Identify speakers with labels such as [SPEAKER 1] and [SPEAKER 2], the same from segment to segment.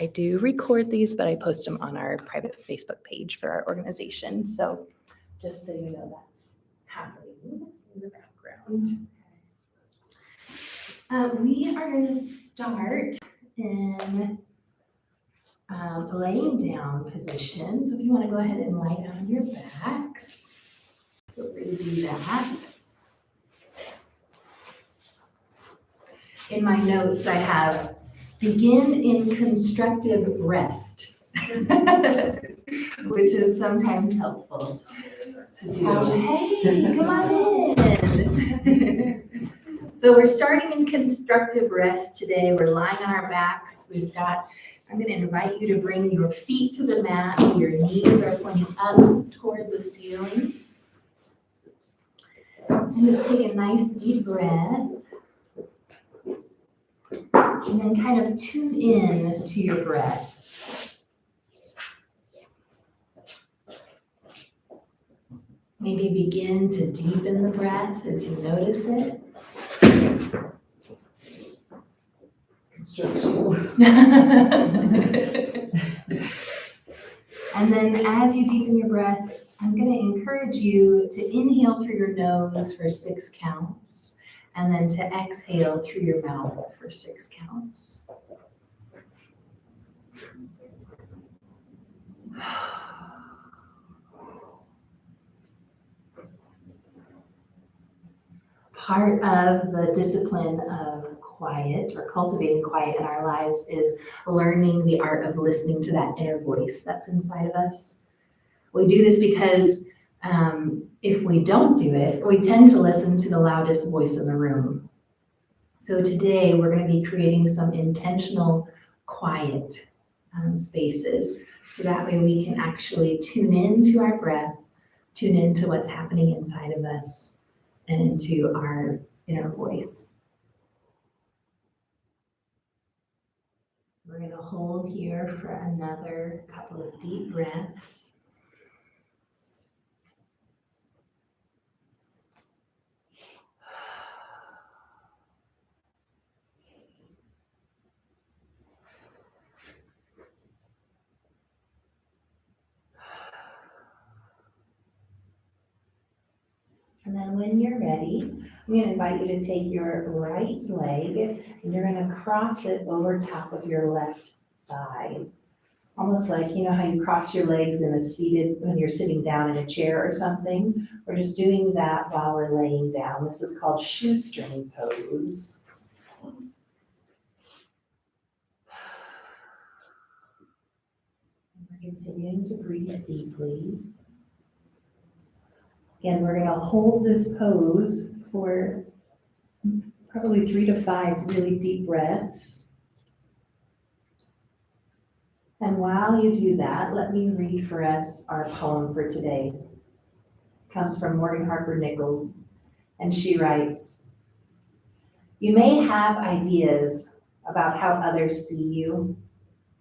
[SPEAKER 1] I do record these, but I post them on our private Facebook page for our organization. So just so you know, that's happening in the background. We are going to start in laying down position. So if you want to go ahead and lie down on your backs, feel free to do that. In my notes, I have begin in constructive rest, which is sometimes helpful to do. Hey, come on in. So we're starting in constructive rest today. We're lying on our backs. I'm going to invite you to bring your feet to the mat so your knees are pointing up toward the ceiling. And just take a nice deep breath. And then kind of tune in to your breath. Maybe begin to deepen the breath as you notice it. And then as you deepen your breath, I'm going to encourage you to inhale through your nose for 6 counts, and then to exhale through your mouth for 6 counts. Part of the discipline of quiet, or cultivating quiet in our lives, is learning the art of listening to that inner voice that's inside of us. We do this because if we don't do it, we tend to listen to the loudest voice in the room. So today we're going to be creating some intentional quiet spaces, so that way we can actually tune into our breath, tune into what's happening inside of us, and into our inner voice. We're going to hold here for another couple of deep breaths. And then when you're ready, I'm going to invite you to take your right leg and you're going to cross it over top of your left thigh. Almost like, you know how you cross your legs when you're sitting down in a chair or something? We're just doing that while we're laying down. This is called shoestring pose. We're continuing to breathe deeply. Again, we're going to hold this pose for probably 3 to 5 really deep breaths. And while you do that, let me read for us our poem for today. It comes from Morgan Harper Nichols, and she writes, "You may have ideas about how others see you,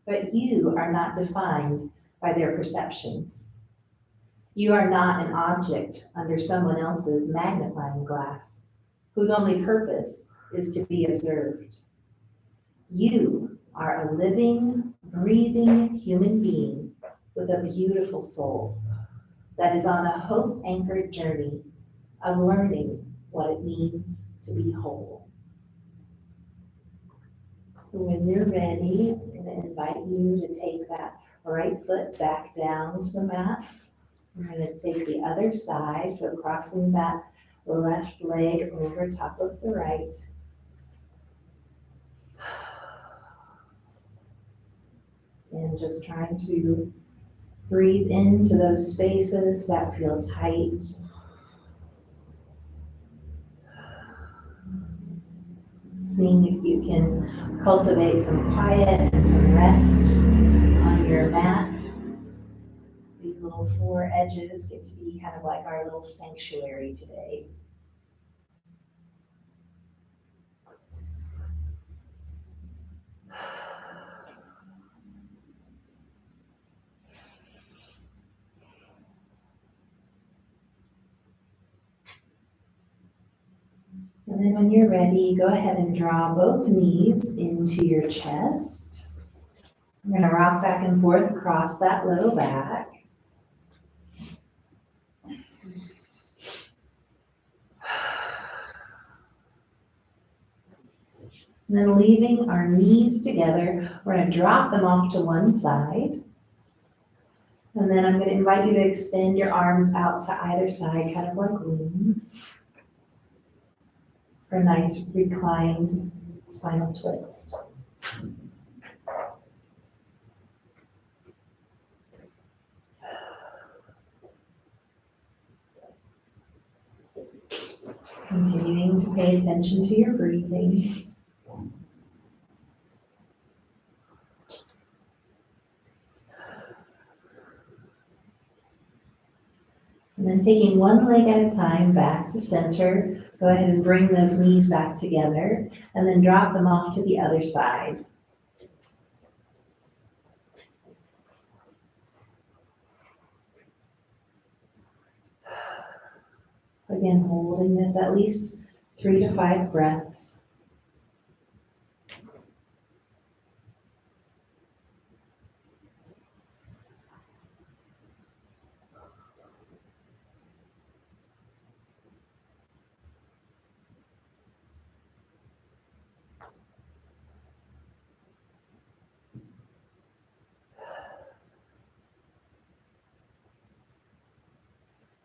[SPEAKER 1] but you are not defined by their perceptions. You are not an object under someone else's magnifying glass, whose only purpose is to be observed. You are a living, breathing human being with a beautiful soul that is on a hope-anchored journey of learning what it means to be whole." So when you're ready, I'm going to invite you to take that right foot back down to the mat. We're going to take the other side, so crossing that left leg over top of the right. And just trying to breathe into those spaces that feel tight. Seeing if you can cultivate some quiet and some rest on your mat. These little 4 edges get to be kind of like our little sanctuary today. And then when you're ready, go ahead and draw both knees into your chest. We're gonna rock back and forth across that low back. And then leaving our knees together, we're gonna drop them off to one side. And then I'm gonna invite you to extend your arms out to either side, kind of like wings, for a nice reclined spinal twist. Continuing to pay attention to your breathing. And then taking one leg at a time back to center, go ahead and bring those knees back together and then drop them off to the other side. Again, holding this at least 3 to 5 breaths.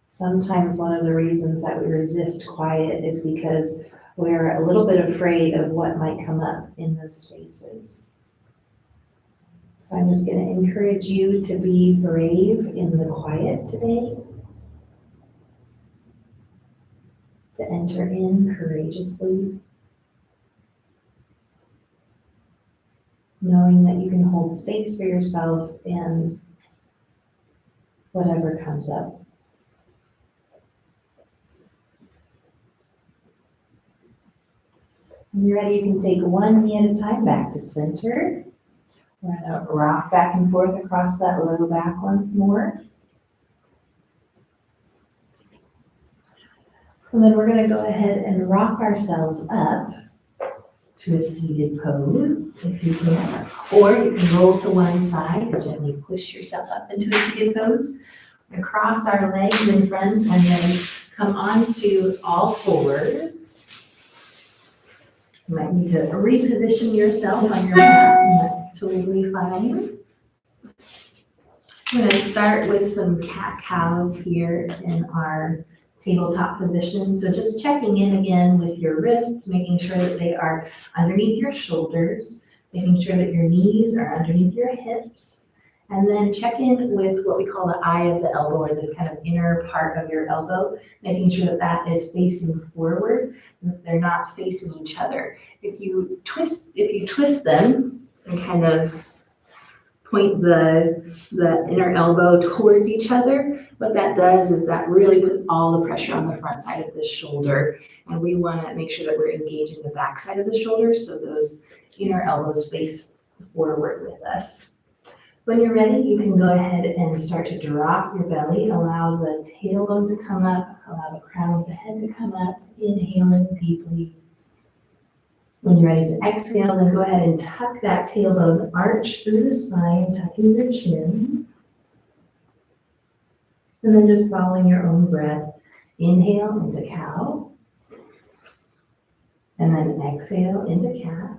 [SPEAKER 1] Sometimes one of the reasons that we resist quiet is because we're a little bit afraid of what might come up in those spaces. So I'm just going to encourage you to be brave in the quiet today, to enter in courageously, knowing that you can hold space for yourself and whatever comes up. When you're ready, you can take one knee at a time back to center. We're going to rock back and forth across that low back once more. And then we're going to go ahead and rock ourselves up to a seated pose, if you can. Or you can roll to one side and gently push yourself up into a seated pose. We're going to cross our legs in front and then come onto all fours. You might need to reposition yourself on your mat, and that's totally fine. I'm going to start with some cat-cows here in our tabletop position. So just checking in again with your wrists, making sure that they are underneath your shoulders, making sure that your knees are underneath your hips, and then check in with what we call the eye of the elbow, or this kind of inner part of your elbow, making sure that that is facing forward, and that they're not facing each other. If you twist them and kind of point the inner elbow towards each other, what that does is that really puts all the pressure on the front side of the shoulder. And we want to make sure that we're engaging the back side of the shoulder so those inner elbows face forward with us. When you're ready, you can go ahead and start to drop your belly. Allow the tailbone to come up, allow the crown of the head to come up, inhaling deeply. When you're ready to exhale, then go ahead and tuck that tailbone arch through the spine, tucking your chin. And then just following your own breath, inhale into cow. And then exhale into cat.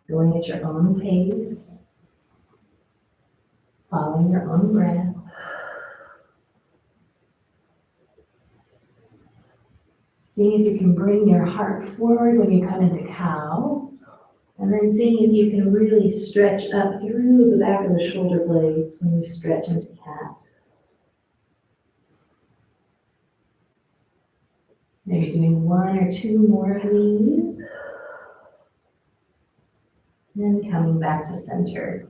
[SPEAKER 1] Going at your own pace, following your own breath. Seeing if you can bring your heart forward when you come into cow, and then seeing if you can really stretch up through the back of the shoulder blades when you stretch into cat. Maybe doing 1 or 2 more of these. And then coming back to center.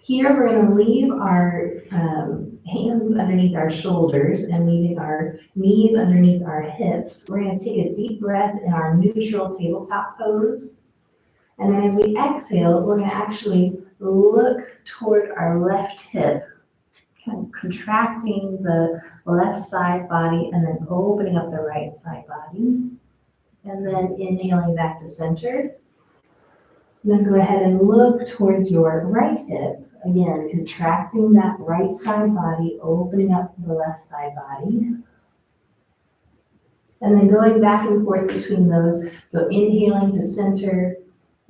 [SPEAKER 1] Here we're going to leave our hands underneath our shoulders and leaving our knees underneath our hips. We're going to take a deep breath in our neutral tabletop pose. And then as we exhale, we're going to actually look toward our left hip, kind of contracting the left side body and then opening up the right side body. And then inhaling back to center. Then go ahead and look towards your right hip. Again, contracting that right side body, opening up the left side body. And then going back and forth between those. So inhaling to center,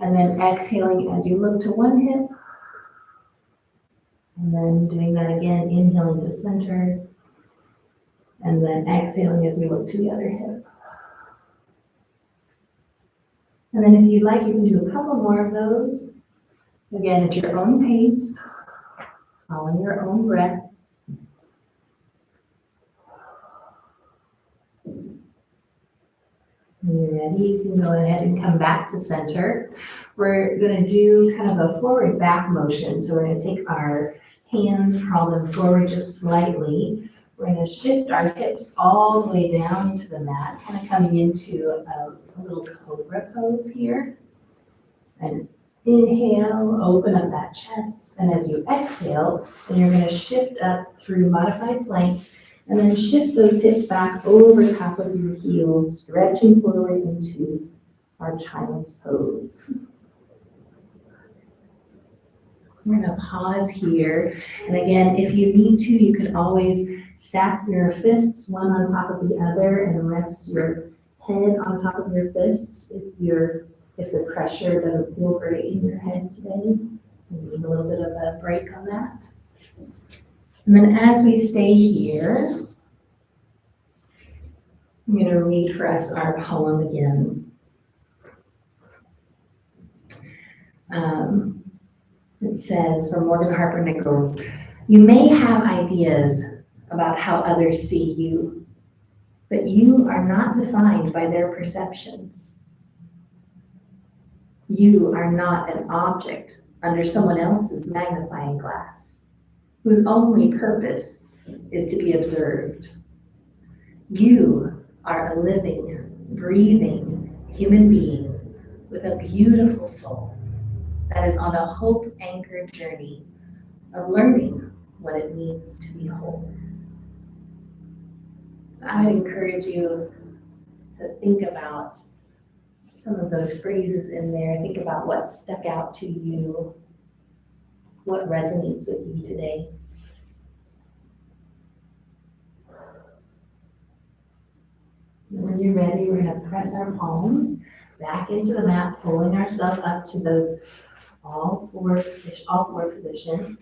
[SPEAKER 1] and then exhaling as you look to one hip. And then doing that again, inhaling to center, and then exhaling as we look to the other hip. And then if you'd like, you can do a couple more of those. Again, at your own pace, following your own breath. When you're ready, you can go ahead and come back to center. We're going to do kind of a forward back motion. So we're going to take our hands, crawl them forward just slightly. We're going to shift our hips all the way down to the mat, kind of coming into a little cobra pose here. And inhale, open up that chest. And as you exhale, then you're going to shift up through modified plank. And then shift those hips back over top of your heels, stretching forward into our child's pose. We're going to pause here. And again, if you need to, you can always stack your fists one on top of the other and rest your head on top of your fists if the pressure doesn't feel great in your head today. You need a little bit of a break on that. And then as we stay here, I'm going to read for us our poem again. It says from Morgan Harper Nichols, "You may have ideas about how others see you, but you are not defined by their perceptions. You are not an object under someone else's magnifying glass, whose only purpose is to be observed. You are a living, breathing human being with a beautiful soul that is on a hope-anchored journey of learning what it means to be whole." So I would encourage you to think about some of those phrases in there. Think about what stuck out to you, what resonates with you today. When you're ready, we're going to press our palms back into the mat, pulling ourselves up to those all four position,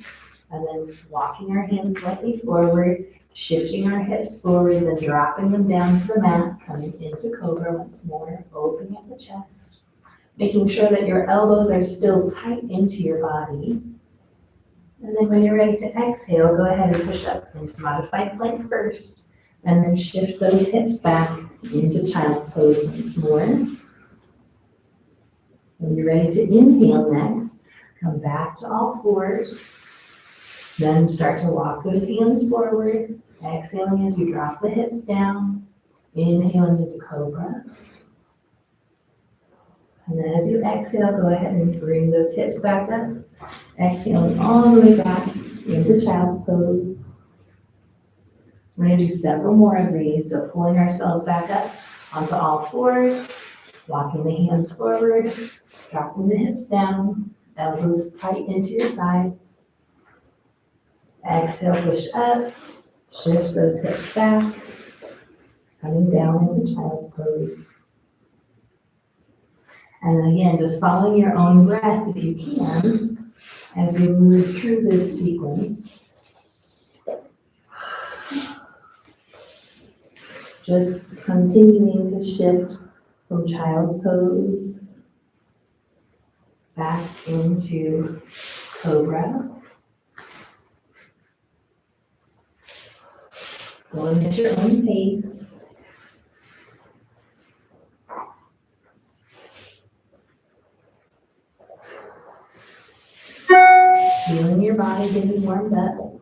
[SPEAKER 1] and then walking our hands slightly forward, shifting our hips forward, then dropping them down to the mat, coming into cobra once more, opening up the chest, making sure that your elbows are still tight into your body. And then when you're ready to exhale, go ahead and push up into modified plank first, and then shift those hips back into child's pose once more. When you're ready to inhale next, come back to all fours. Then start to walk those hands forward, exhaling as you drop the hips down, inhaling into cobra. And then as you exhale, go ahead and bring those hips back up, exhaling all the way back into child's pose. We're going to do several more of these, so pulling ourselves back up onto all fours, walking the hands forward, dropping the hips down, elbows tight into your sides. Exhale, push up, shift those hips back, coming down into child's pose. And again, just following your own breath if you can, as you move through this sequence. Just continuing to shift from child's pose back into cobra. Going at your own pace. Feeling your body getting warmed up.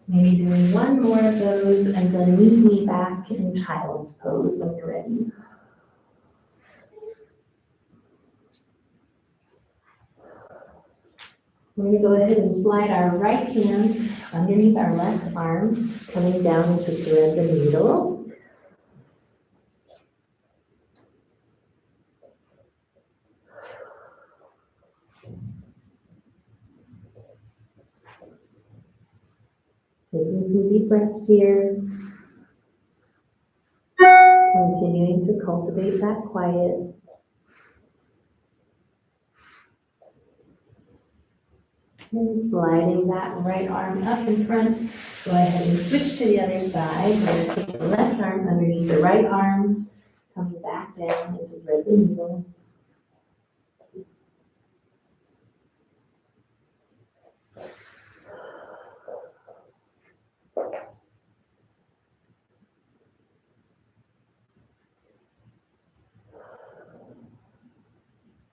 [SPEAKER 1] Maybe doing one more of those and then meet me back in child's pose when you're ready. We're going to go ahead and slide our right hand underneath our left arm, coming down to thread the needle. some deep breaths here. Continuing to cultivate that quiet. And sliding that right arm up in front. Go ahead and switch to the other side. We're going to take the left arm underneath the right arm, coming back down into thread the needle.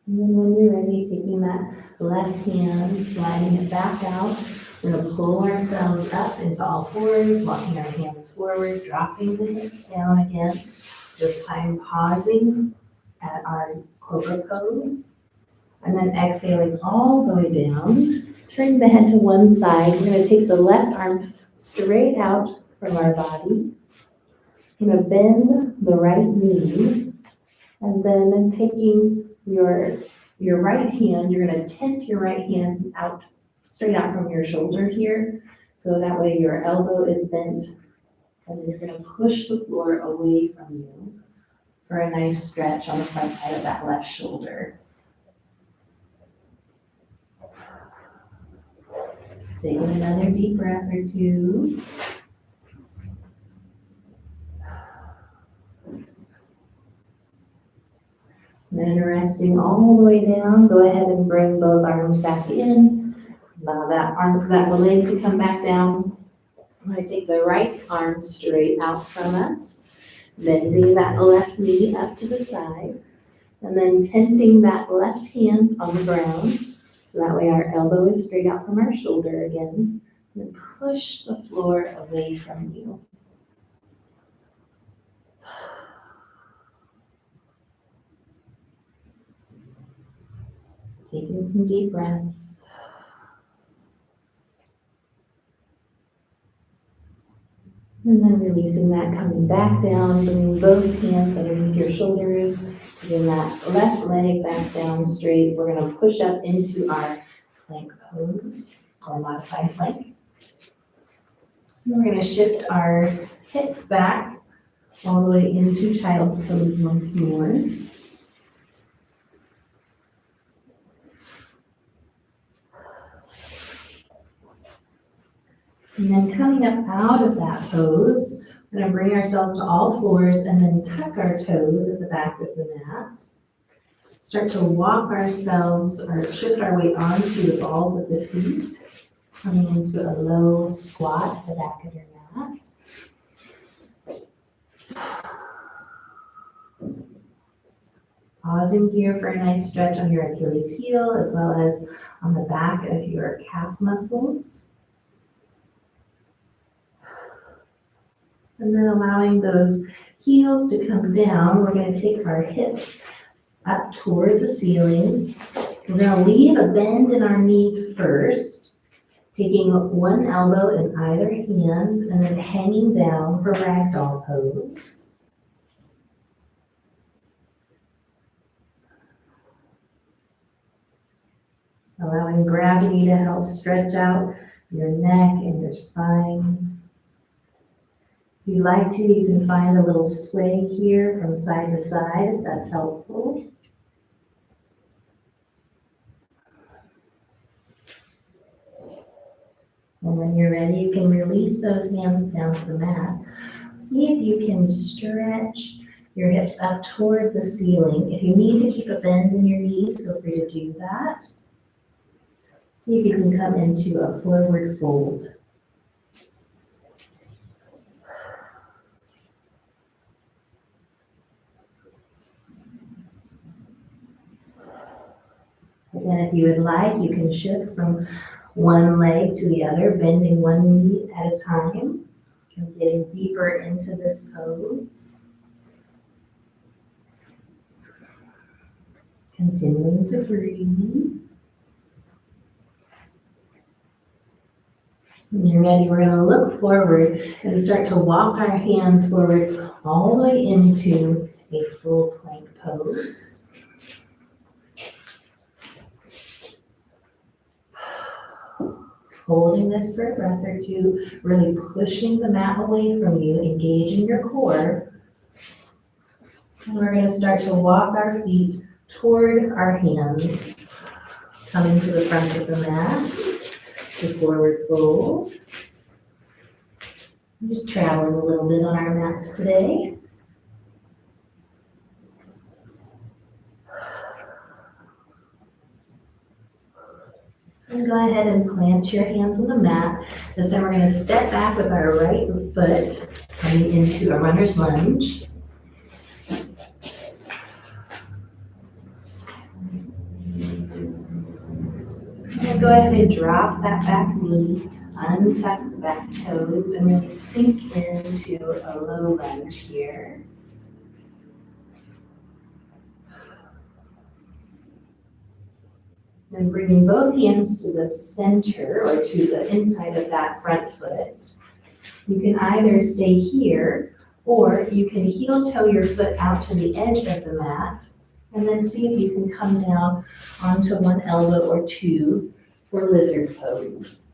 [SPEAKER 1] And then when you're ready, taking that left hand, sliding it back out, we're going to pull ourselves up into all fours, walking our hands forward, dropping the hips down again. This time pausing at our cobra pose. And then exhaling all the way down, turning the head to one side. We're going to take the left arm straight out from our body. We're going to bend the right knee, and then taking your right hand, you're going to tent your right hand out, straight out from your shoulder here. So that way your elbow is bent, and then you're going to push the floor away from you for a nice stretch on the front side of that left shoulder. Taking another deep breath or two. Then resting all the way down, go ahead and bring both arms back in. Allow that leg to come back down. I'm going to take the right arm straight out from us, bending that left knee up to the side, and then tenting that left hand on the ground. So that way our elbow is straight out from our shoulder again. And push the floor away from you. Taking some deep breaths. And then releasing that, coming back down, bringing both hands underneath your shoulders, taking that left leg back down straight. We're going to push up into our plank pose, or modified plank. And we're going to shift our hips back all the way into child's pose once more. And then coming up out of that pose, we're going to bring ourselves to all fours and then tuck our toes at the back of the mat. Start to walk ourselves or shift our weight onto the balls of the feet, coming into a low squat at the back of your mat. Pausing here for a nice stretch on your Achilles heel as well as on the back of your calf muscles. And then allowing those heels to come down, we're going to take our hips up toward the ceiling. We're going to leave a bend in our knees first, taking one elbow in either hand and then hanging down for ragdoll pose. Allowing gravity to help stretch out your neck and your spine. If you'd like to, you can find a little sway here from side to side if that's helpful. And when you're ready, you can release those hands down to the mat. See if you can stretch your hips up toward the ceiling. If you need to keep a bend in your knees, feel free to do that. See if you can come into a forward fold. Again, if you would like, you can shift from one leg to the other, bending one knee at a time. And getting deeper into this pose. Continuing to breathe. When you're ready, we're going to look forward and start to walk our hands forward all the way into a full plank pose. Holding this for a breath or two, really pushing the mat away from you, engaging your core. And we're going to start to walk our feet toward our hands, coming to the front of the mat, to forward fold. I'm just traveling a little bit on our mats today. And go ahead and plant your hands on the mat. This time we're going to step back with our right foot coming into a runner's lunge. And go ahead and drop that back knee, untuck the back toes, and really sink into a low lunge here. Then bringing both hands to the center or to the inside of that front foot. You can either stay here or you can heel toe your foot out to the edge of the mat and then see if you can come down onto one elbow or two for lizard pose.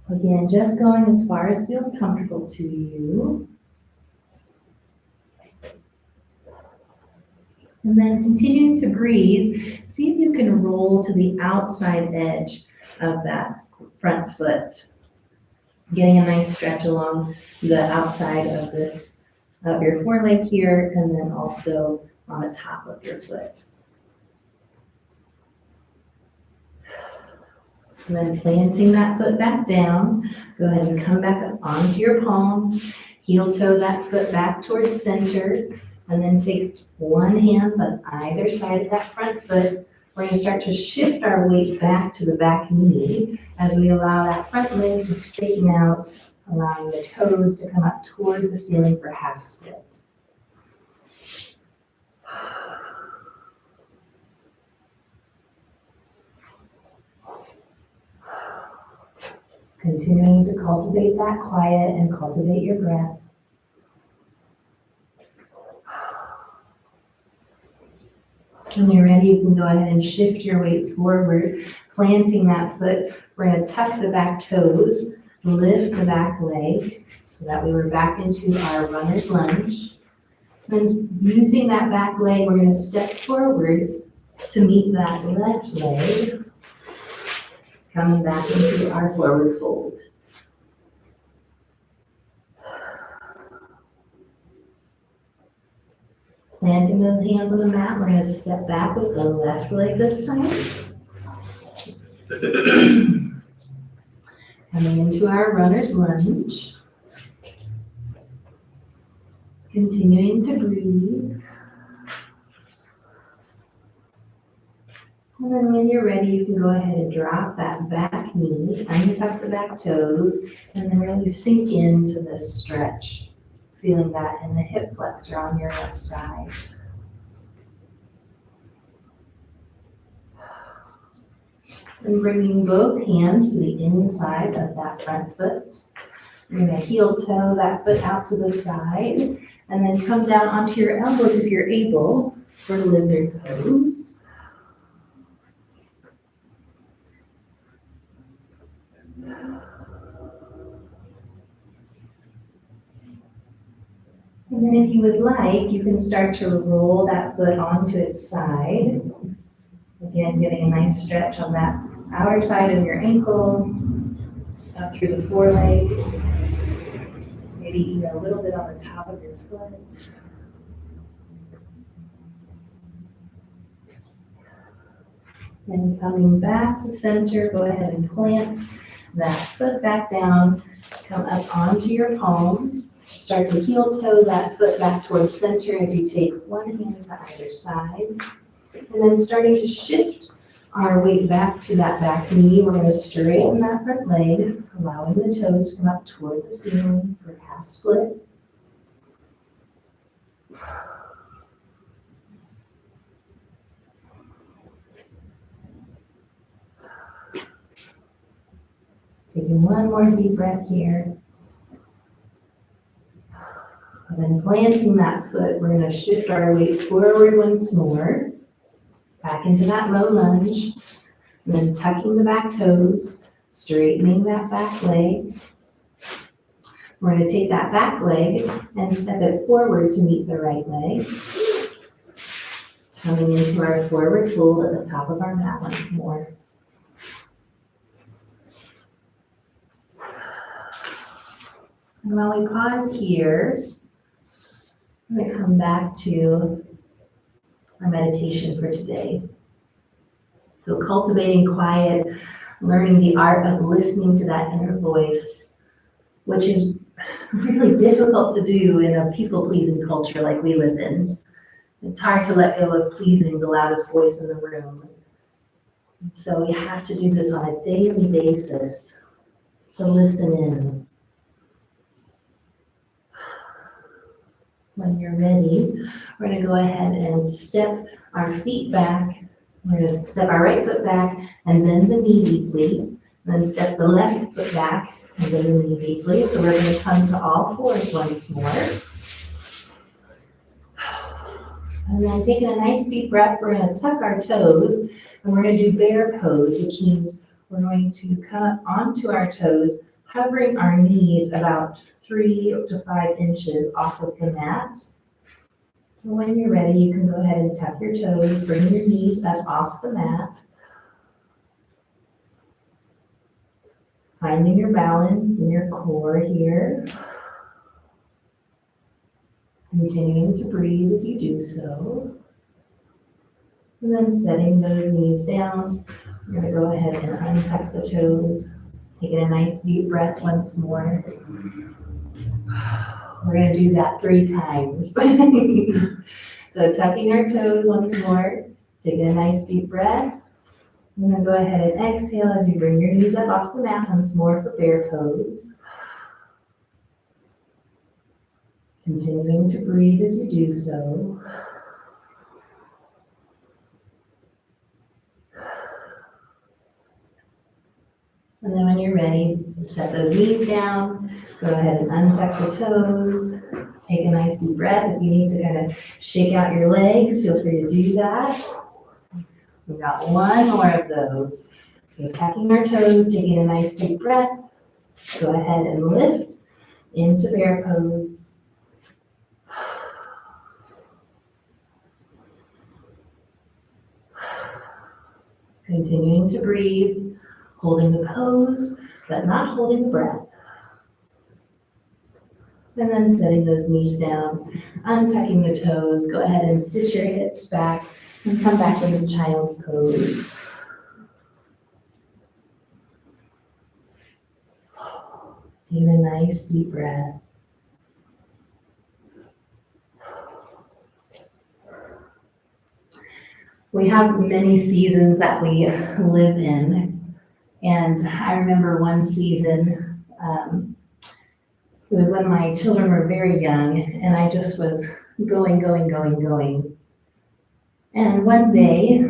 [SPEAKER 1] Again, just going as far as feels comfortable to you. And then continuing to breathe, see if you can roll to the outside edge of that front foot. Getting a nice stretch along the outside of your foreleg here, and then also on the top of your foot. And then planting that foot back down, go ahead and come back up onto your palms, heel toe that foot back towards center, and then take one hand on either side of that front foot. We're going to start to shift our weight back to the back knee as we allow that front leg to straighten out, allowing the toes to come up toward the ceiling for half split. Continuing to cultivate that quiet and cultivate your breath. When you're ready, you can go ahead and shift your weight forward, planting that foot. We're going to tuck the back toes, lift the back leg, so that we were back into our runner's lunge. Then using that back leg, we're going to step forward to meet that left leg, coming back into our forward fold. Planting those hands on the mat, we're going to step back with the left leg this time. Coming into our runner's lunge. Continuing to breathe. And then when you're ready, you can go ahead and drop that back knee, untuck the back toes, and then really sink into this stretch. Feeling that in the hip flexor on your left side. And bringing both hands to the inside of that front foot. You're going to heel toe that foot out to the side and then come down onto your elbows if you're able for lizard pose. And then if you would like, you can start to roll that foot onto its side. Again, getting a nice stretch on that outer side of your ankle, up through the foreleg. Maybe even a little bit on the top of your foot. And coming back to center, go ahead and plant that foot back down. Come up onto your palms. Start to heel toe that foot back towards center as you take one hand to either side. And then starting to shift our weight back to that back knee. We're going to straighten that front leg, allowing the toes to come up toward the ceiling for half split. Taking one more deep breath here. And then planting that foot, we're going to shift our weight forward once more. Back into that low lunge, and then tucking the back toes, straightening that back leg. We're going to take that back leg and step it forward to meet the right leg. Coming into our forward fold at the top of our mat once more. And while we pause here, I'm going to come back to our meditation for today. So cultivating quiet, learning the art of listening to that inner voice, which is really difficult to do in a people-pleasing culture like we live in. It's hard to let go of pleasing the loudest voice in the room. And so we have to do this on a daily basis to listen in. When you're ready, we're going to go ahead and step our feet back. We're going to step our right foot back and bend the knee deeply. And then step the left foot back and bend the knee deeply. So we're going to come to all fours once more. And then taking a nice deep breath, we're going to tuck our toes and we're going to do bear pose, which means we're going to come onto our toes, hovering our knees about 3 to 5 inches off of the mat. So when you're ready, you can go ahead and tuck your toes, bring your knees up off the mat. Finding your balance in your core here. Continuing to breathe as you do so. And then setting those knees down, we're going to go ahead and untuck the toes. Taking a nice deep breath once more. We're going to do that 3 times. So tucking our toes once more, taking a nice deep breath. And then go ahead and exhale as you bring your knees up off the mat once more for bear pose. Continuing to breathe as you do so. And then when you're ready, set those knees down. Go ahead and untuck the toes. Take a nice deep breath. If you need to kind of shake out your legs, feel free to do that. We've got one more of those. So tucking our toes, taking a nice deep breath. Go ahead and lift into bear pose. Continuing to breathe, holding the pose, but not holding the breath. And then setting those knees down, untucking the toes. Go ahead and stitch your hips back and come back into child's pose. Take a nice deep breath. We have many seasons that we live in. And I remember one season, it was when my children were very young, and I just was going. And one day,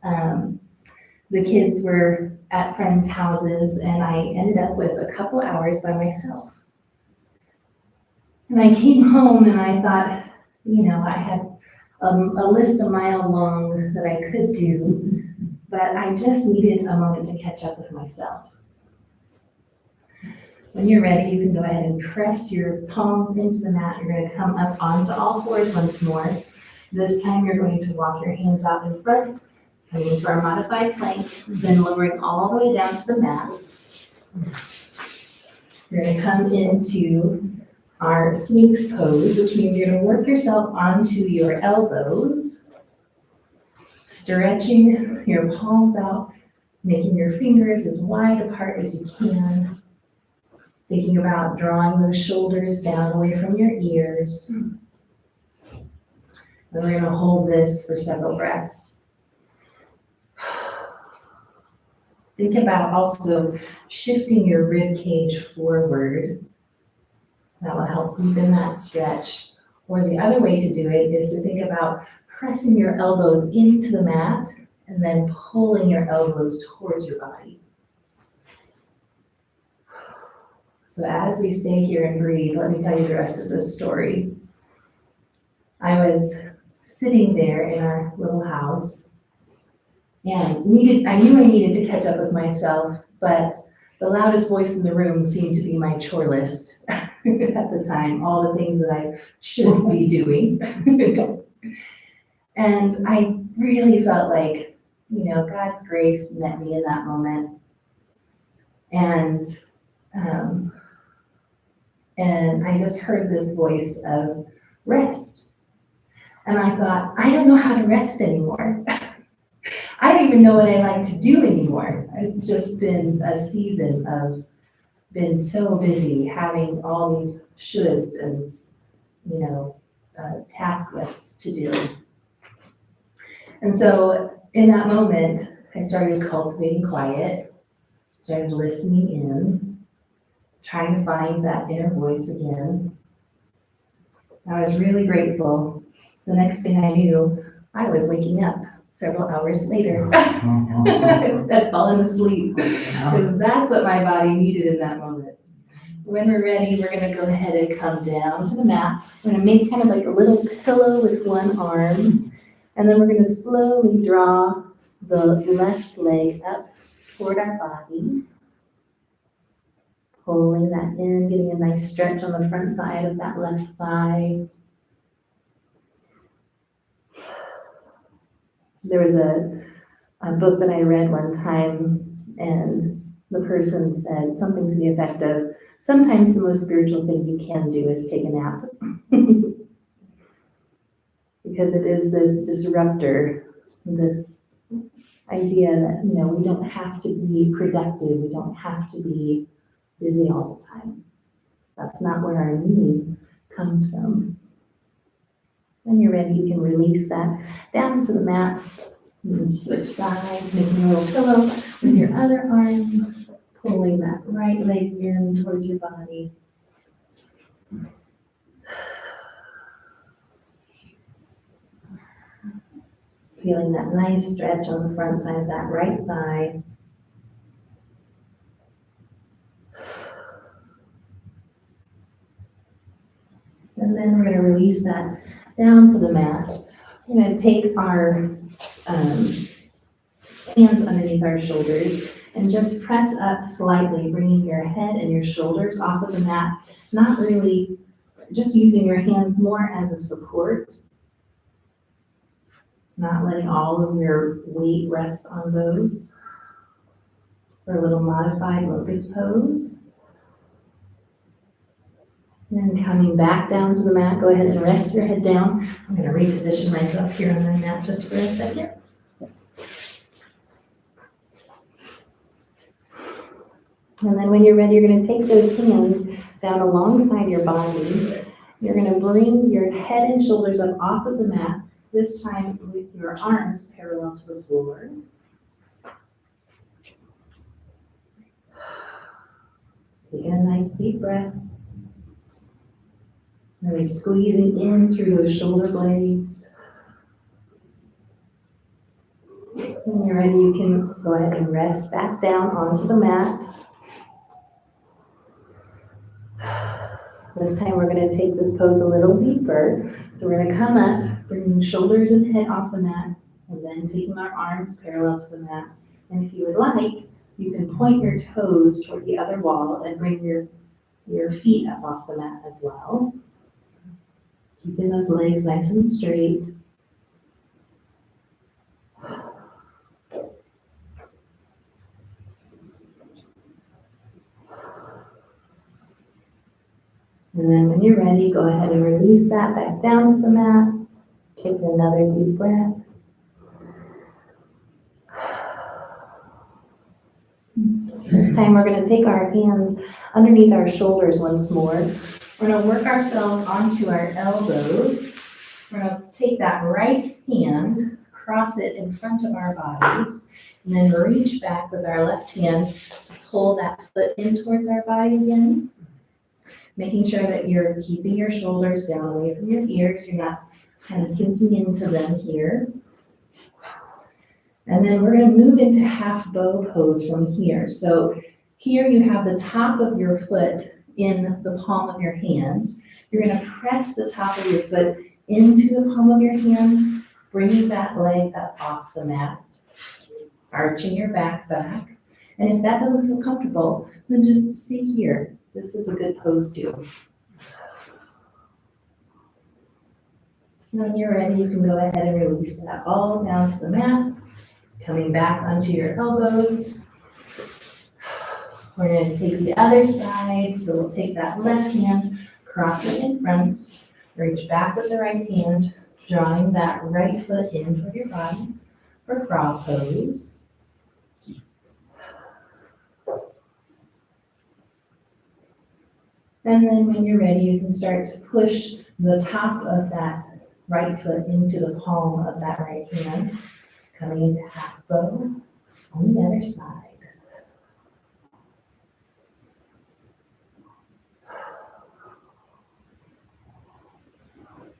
[SPEAKER 1] the kids were at friends' houses, and I ended up with a couple hours by myself. And I came home and I thought, I had a list a mile long that I could do, but I just needed a moment to catch up with myself. When you're ready, you can go ahead and press your palms into the mat. You're going to come up onto all fours once more. This time you're going to walk your hands out in front, coming into our modified plank, then lowering all the way down to the mat. You're going to come into our Sphinx pose, which means you're going to work yourself onto your elbows, stretching your palms out, making your fingers as wide apart as you can. Thinking about drawing those shoulders down away from your ears. And we're going to hold this for several breaths. Think about also shifting your rib cage forward. That will help deepen that stretch. Or the other way to do it is to think about pressing your elbows into the mat and then pulling your elbows towards your body. So as we stay here and breathe, let me tell you the rest of this story. I was sitting there in our little house, and I knew I needed to catch up with myself, but the loudest voice in the room seemed to be my chore list at the time, all the things that I should be doing. And I really felt like, God's grace met me in that moment. And I just heard this voice of rest. And I thought, I don't know how to rest anymore. I don't even know what I like to do anymore. It's just been a season of been so busy having all these shoulds and, task lists to do. And so in that moment, I started cultivating quiet, started listening in, trying to find that inner voice again. I was really grateful. The next thing I knew, I was waking up several hours later. I'd fallen asleep because that's what my body needed in that moment. So when we're ready, we're going to go ahead and come down to the mat. We're going to make kind of like a little pillow with one arm. And then we're going to slowly draw the left leg up toward our body. Pulling that in, getting a nice stretch on the front side of that left thigh. There was a book that I read one time, and the person said something to the effect of, sometimes the most spiritual thing you can do is take a nap. Because it is this disruptor, this idea that, we don't have to be productive, we don't have to be busy all the time. That's not where our need comes from. When you're ready, you can release that down to the mat. You can switch sides, making a little pillow with your other arm, pulling that right leg in towards your body. Feeling that nice stretch on the front side of that right thigh. And then we're going to release that down to the mat. We're going to take our hands underneath our shoulders and just press up slightly, bringing your head and your shoulders off of the mat, not really, just using your hands more as a support, not letting all of your weight rest on those. For a little modified locust pose. And coming back down to the mat, go ahead and rest your head down. I'm going to reposition myself here on my mat just for a second. And then when you're ready, you're going to take those hands down alongside your body. You're going to bring your head and shoulders up off of the mat, this time with your arms parallel to the floor. Taking a nice deep breath. Really squeezing in through those shoulder blades. When you're ready, you can go ahead and rest back down onto the mat. This time we're going to take this pose a little deeper. So we're going to come up, bringing shoulders and head off the mat, and then taking our arms parallel to the mat. And if you would like, you can point your toes toward the other wall and bring your feet up off the mat as well. Keeping those legs nice and straight. And then when you're ready, go ahead and release that back down to the mat. Take another deep breath. This time we're going to take our hands underneath our shoulders once more. We're going to work ourselves onto our elbows. We're going to take that right hand, cross it in front of our bodies, and then reach back with our left hand to pull that foot in towards our body again. Making sure that you're keeping your shoulders down away from your ears. You're not kind of sinking into them here. And then we're going to move into half bow pose from here. So here you have the top of your foot in the palm of your hand. You're going to press the top of your foot into the palm of your hand, bringing that leg up off the mat. arching your back. And if that doesn't feel comfortable, then just stay here. This is a good pose too. When you're ready, you can go ahead and release that all down to the mat, coming back onto your elbows. We're going to take the other side, so we'll take that left hand, cross it in front, reach back with the right hand, drawing that right foot in toward your body for frog pose. And then when you're ready, you can start to push the top of that right foot into the palm of that right hand, coming into half bow on the other side.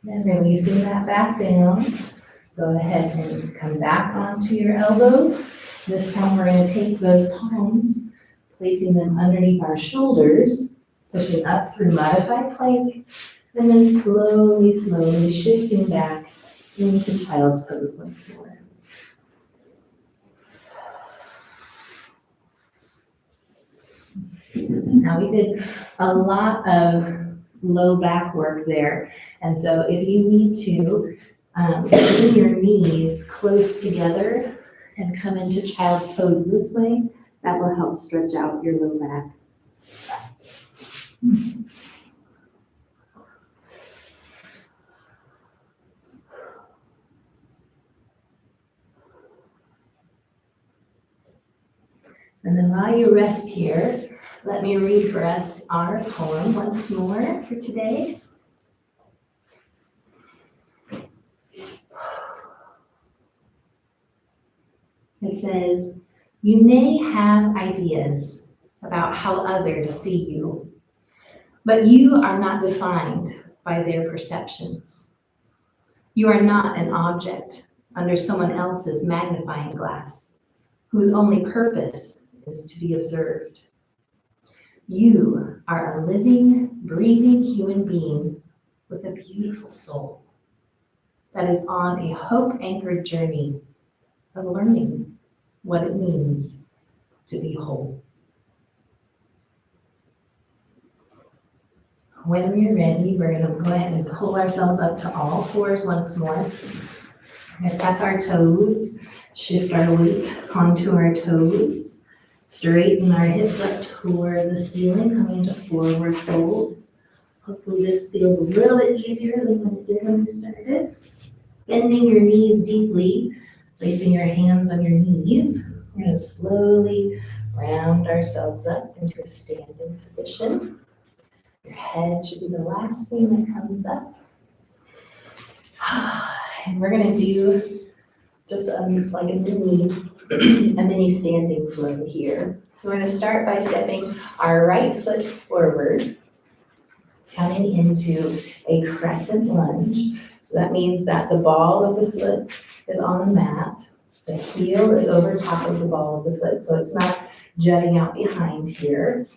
[SPEAKER 1] And releasing that back down, go ahead and come back onto your elbows. This time we're going to take those palms, placing them underneath our shoulders, pushing up through modified plank, and then slowly shifting back into child's pose once more. Now we did a lot of low back work there, and so if you need to bring your knees close together and come into child's pose this way, that will help stretch out your low back. And then while you rest here, let me read for us our poem once more for today. It says, "You may have ideas about how others see you, but you are not defined by their perceptions. You are not an object under someone else's magnifying glass, whose only purpose is to be observed. You are a living, breathing human being with a beautiful soul that is on a hope-anchored journey of learning what it means to be whole." When we're ready, we're going to go ahead and pull ourselves up to all fours once more. We're going to tap our toes, shift our weight onto our toes, straighten our hips up toward the ceiling, coming into forward fold. Hopefully this feels a little bit easier than when it did when we started. Bending your knees deeply, placing your hands on your knees. We're going to slowly round ourselves up into a standing position. Your head should be the last thing that comes up. And we're going to do just like a mini standing flow here. So we're going to start by stepping our right foot forward, coming into a crescent lunge. So that means that the ball of the foot is on the mat. The heel is over top of the ball of the foot, so it's not jutting out behind here.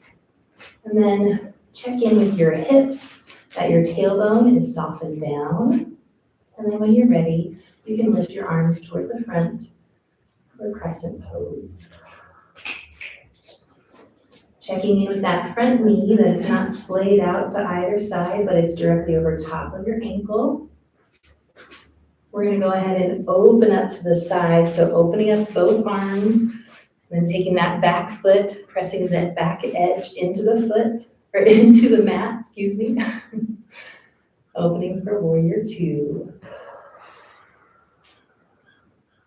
[SPEAKER 1] And then check in with your hips, that your tailbone is softened down. And then when you're ready, you can lift your arms toward the front for crescent pose. Checking in with that front knee, that it's not splayed out to either side, but it's directly over top of your ankle. We're going to go ahead and open up to the side, so opening up both arms, and then taking that back foot, pressing that back edge into the foot, or into the mat, excuse me. Opening for warrior two.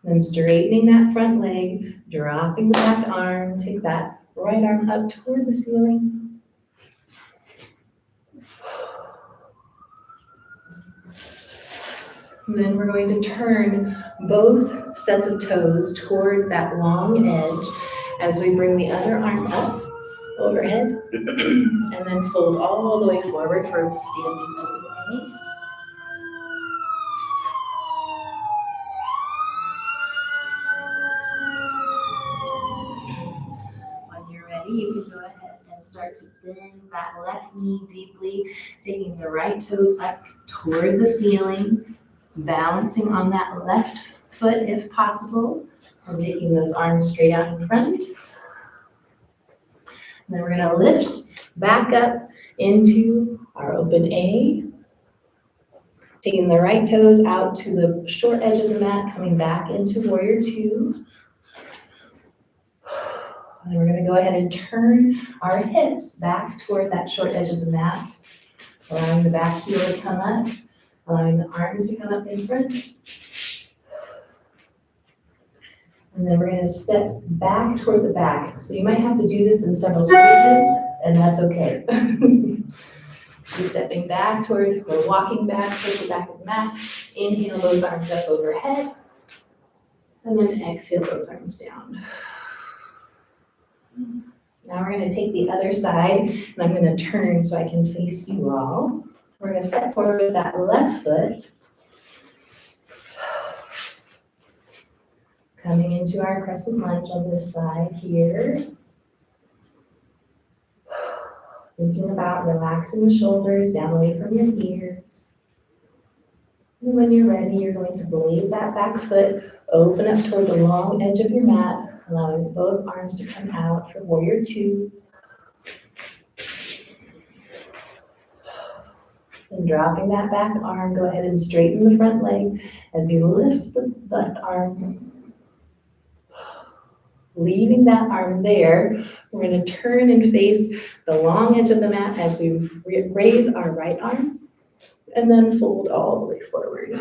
[SPEAKER 1] Then straightening that front leg, dropping the back arm, take that right arm up toward the ceiling. And then we're going to turn both sets of toes toward that long edge as we bring the other arm up overhead and then fold all the way forward for standing away. When you're ready, you can go ahead and start to bend that left knee deeply, taking the right toes up toward the ceiling, balancing on that left foot if possible, and taking those arms straight out in front. And then we're gonna lift back up into our open A. Taking the right toes out to the short edge of the mat, coming back into warrior two. And we're gonna go ahead and turn our hips back toward that short edge of the mat, allowing the back heel to come up, allowing the arms to come up in front. And then we're gonna step back toward the back. So you might have to do this in several stages, and that's okay. You're stepping back toward, or walking back toward the back of the mat. Inhale, both arms up overhead. And then exhale, both arms down. Now we're gonna take the other side, and I'm gonna turn so I can face you all. We're gonna step forward with that left foot. Coming into our crescent lunge on this side here. Thinking about relaxing the shoulders down away from your ears. And when you're ready, you're going to blade that back foot, open up toward the long edge of your mat, allowing both arms to come out for warrior two. And dropping that back arm, go ahead and straighten the front leg as you lift the left arm. Leaving that arm there, we're going to turn and face the long edge of the mat as we raise our right arm and then fold all the way forward.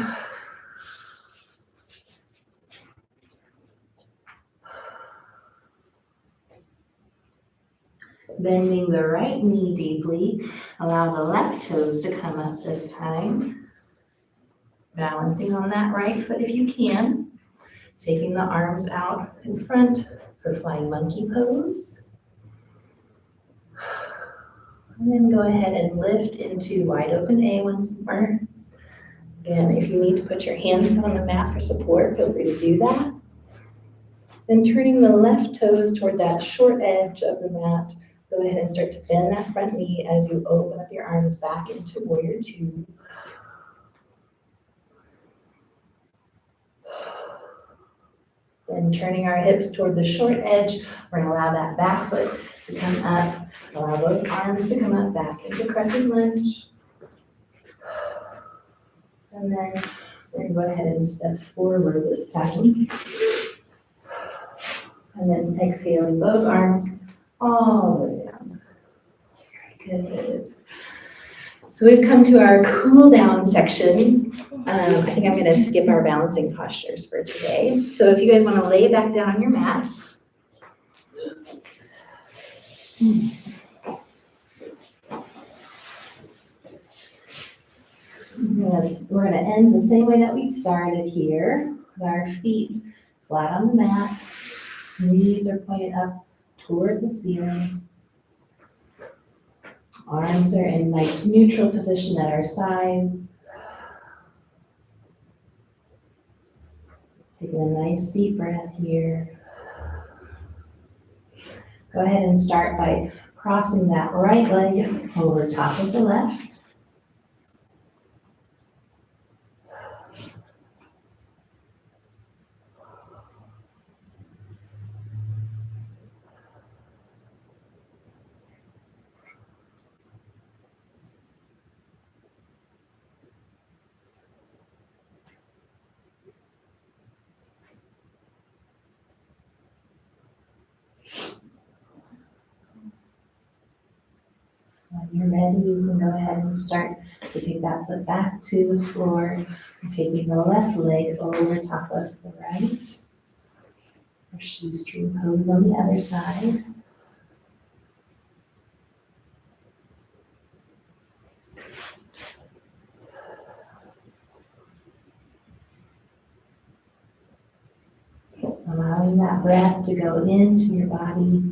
[SPEAKER 1] Bending the right knee deeply, allow the left toes to come up this time. Balancing on that right foot if you can. Taking the arms out in front for flying monkey pose. And then go ahead and lift into wide open A once more. Again, if you need to put your hands on the mat for support, feel free to do that. Then turning the left toes toward that short edge of the mat, go ahead and start to bend that front knee as you open up your arms back into warrior two. Then turning our hips toward the short edge, we're going to allow that back foot to come up, allow both arms to come up back into crescent lunge. And then we're going to go ahead and step forward this time. And then exhaling both arms all the way down. Very good. So we've come to our cool down section. I think I'm going to skip our balancing postures for today. So if you guys want to lay back down on your mats. We're going to end the same way that we started here, with our feet flat on the mat. Knees are pointed up toward the ceiling. Arms are in nice neutral position at our sides. Taking a nice deep breath here. Go ahead and start by crossing that right leg over top of the left. When you're ready, you can go ahead and start to take that foot back to the floor. You're taking the left leg over top of the right. Or shoestring pose on the other side. Allowing that breath to go into your body.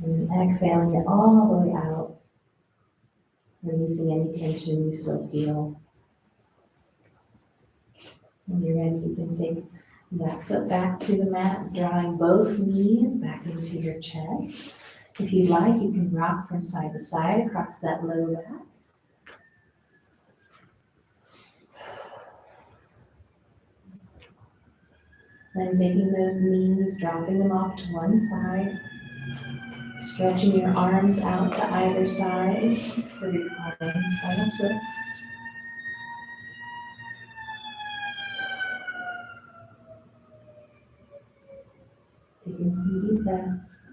[SPEAKER 1] And exhaling it all the way out, releasing any tension you still feel. When you're ready, you can take that foot back to the mat, drawing both knees back into your chest. If you'd like, you can rock from side to side across that low back. Then taking those knees, dropping them off to one side, stretching your arms out to either side for reclining spinal twist. Taking some deep breaths.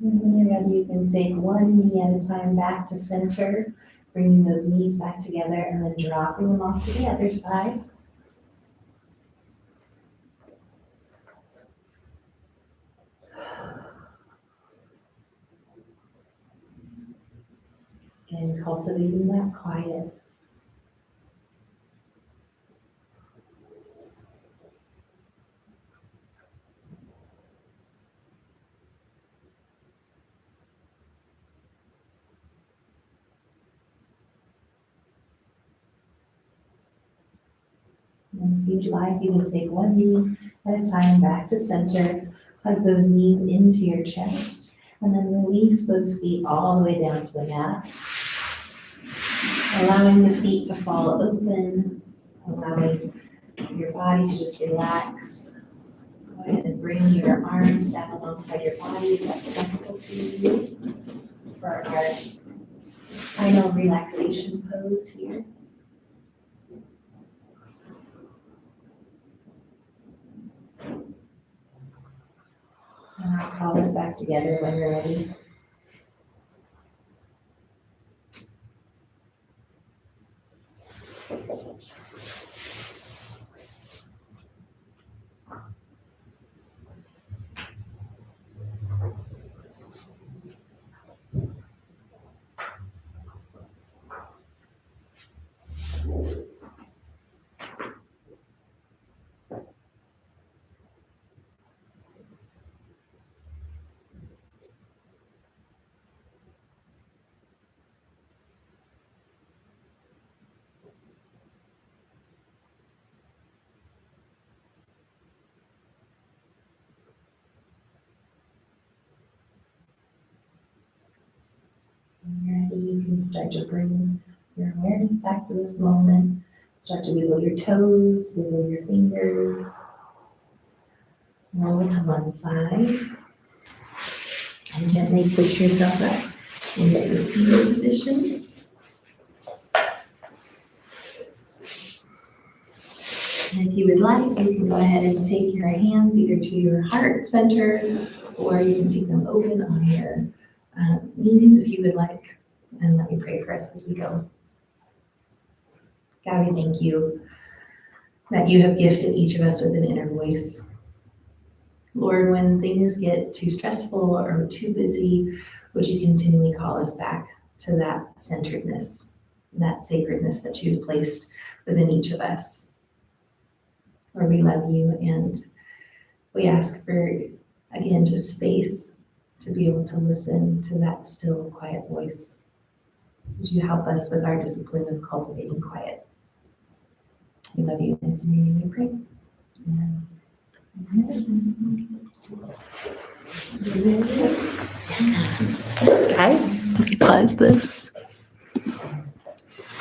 [SPEAKER 1] And when you're ready, you can take one knee at a time back to center, bringing those knees back together and then dropping them off to the other side. And cultivating that quiet. And if you'd like, you can take one knee at a time back to center, hug those knees into your chest, and then release those feet all the way down to the mat. Allowing the feet to fall open, allowing your body to just relax. Go ahead and bring your arms down alongside your body if that's comfortable to you for our final relaxation pose here. And I'll call us back together when you're ready. When you're ready, you can start to bring your awareness back to this moment. Start to wiggle your toes, wiggle your fingers. Roll to one side. And gently push yourself up into the seated position. And if you would like, you can go ahead and take your hands either to your heart center, or you can take them open on your knees if you would like. And let me pray for us as we go. God, we thank you that you have gifted each of us with an inner voice. Lord, when things get too stressful or too busy, would you continually call us back to that centeredness, that sacredness that you've placed within each of us. Lord, we love you, and we ask for, again, just space to be able to listen to that still, quiet voice. Would you help us with our discipline of cultivating quiet? We love you, and it's in your name we pray. Amen.
[SPEAKER 2] Thanks, guys. You can pause this.